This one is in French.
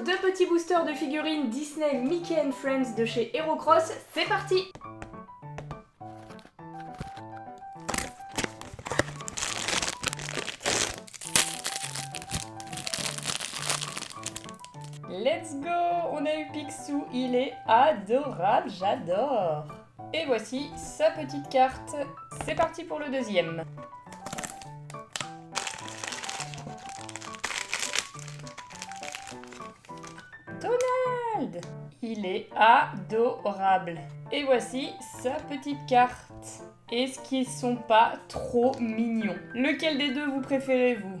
deux petits boosters de figurines Disney Mickey and Friends de chez HeroCross, c'est parti! Let's go! On a eu Picsou, il est adorable, j'adore! Et voici sa petite carte. C'est parti pour le deuxième. Donald! Il est adorable. Et voici sa petite carte. Est-ce qu'ils sont pas trop mignons? Lequel des deux vous préférez, vous?